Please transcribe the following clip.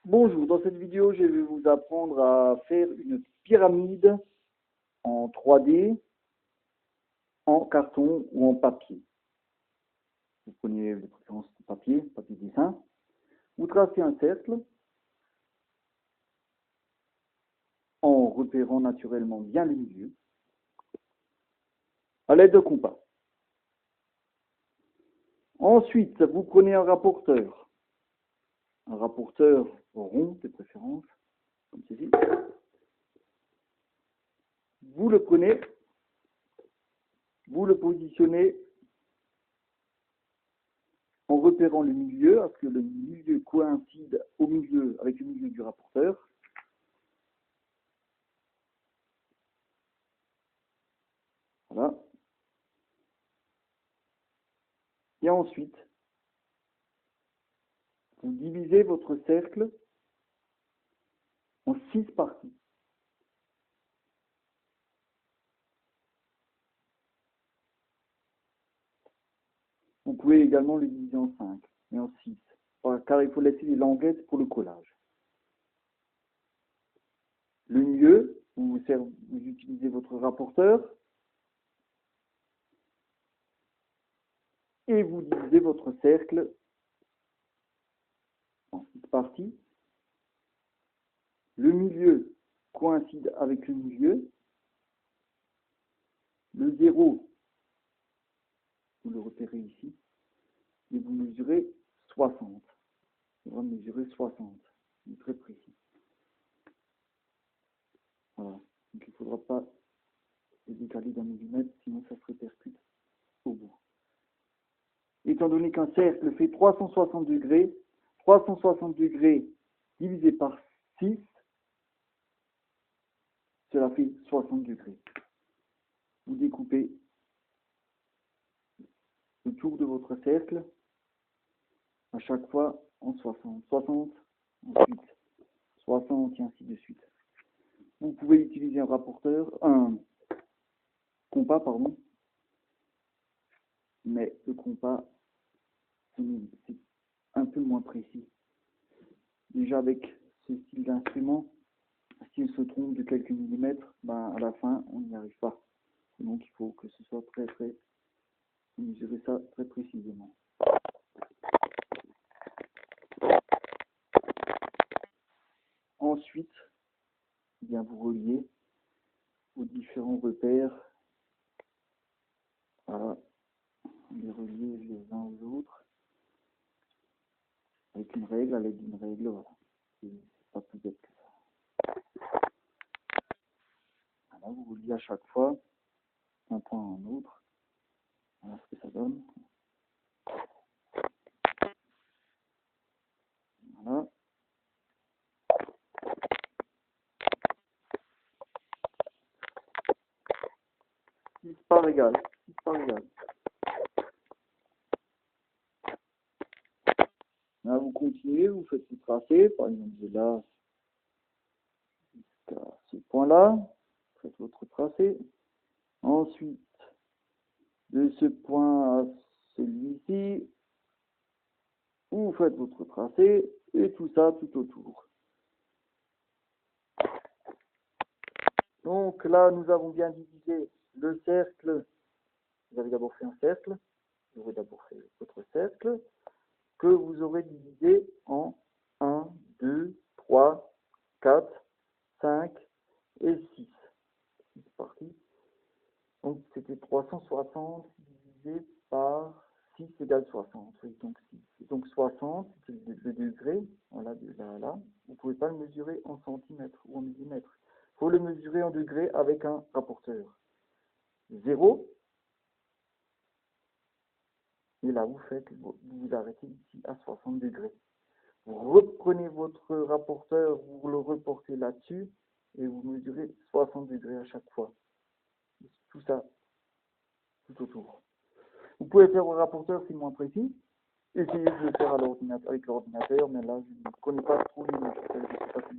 Bonjour, dans cette vidéo, je vais vous apprendre à faire une pyramide en 3D, en carton ou en papier. Vous prenez de préférence papier dessin. Vous tracez un cercle en repérant naturellement bien le milieu à l'aide de compas. Ensuite, vous prenez un rapporteur rond de préférence, comme ceci. Vous le prenez, vous le positionnez en repérant le milieu, à ce que le milieu coïncide au milieu avec le milieu du rapporteur. Voilà. Et ensuite, vous divisez votre cercle en 6 parties. Vous pouvez également le diviser en 5 et en 6, car il faut laisser des languettes pour le collage. Le milieu, vous utilisez votre rapporteur et vous divisez votre cercle en 6 parties. Le milieu coïncide avec le milieu. Le 0, vous le repérez ici, et vous mesurez 60. On va mesurer 60, c'est très précis. Voilà, donc il ne faudra pas le décaler d'un millimètre, sinon ça se répercute au bout. Étant donné qu'un cercle fait 360 degrés divisé par 6, cela fait 60 degrés. Vous découpez le tour de votre cercle à chaque fois en 60. 60, ensuite 60 et ainsi de suite. Vous pouvez utiliser un compas, mais le compas, c'est un peu moins précis. Déjà avec ce style d'instrument, s'il se trompe de quelques millimètres, à la fin, on n'y arrive pas. Donc il faut que ce soit mesurer ça très précisément. Ensuite, bien vous reliez aux différents repères. Voilà, les relier les uns aux autres avec une règle, à l'aide d'une règle. Voilà. C'est pas plus bête que ça. Voilà, vous reliez à chaque fois un point à un autre. Voilà ce que ça donne. Voilà. 6 parts égales. 6 parts égales. Là, vous continuez, vous faites le tracé, par exemple de là jusqu'à ce point-là. Vous faites votre tracé. Ensuite, de ce point à celui-ci, vous faites votre tracé et tout ça tout autour. Donc là, nous avons bien divisé le cercle. Vous avez d'abord fait un cercle. Vous aurez d'abord fait votre cercle que vous aurez divisé en 1, 2, 3, 4, 5 et 6. 6 parties. Donc c'était 360 divisé par 6 égale 60. Oui, donc 6. Donc 60, c'est le degré. Voilà, de là à là. Vous ne pouvez pas le mesurer en centimètres ou en millimètres. Il faut le mesurer en degrés avec un rapporteur. 0. Et là, vous arrêtez ici à 60 degrés. Vous reprenez votre rapporteur, vous le reportez là-dessus et vous mesurez 60 degrés à chaque fois. Tout ça, tout autour. Vous pouvez faire au rapporteur, c'est moins précis. Essayez de le faire à l'ordinateur, avec l'ordinateur, mais là, je ne connais pas trop les logiciels, je ne sais pas si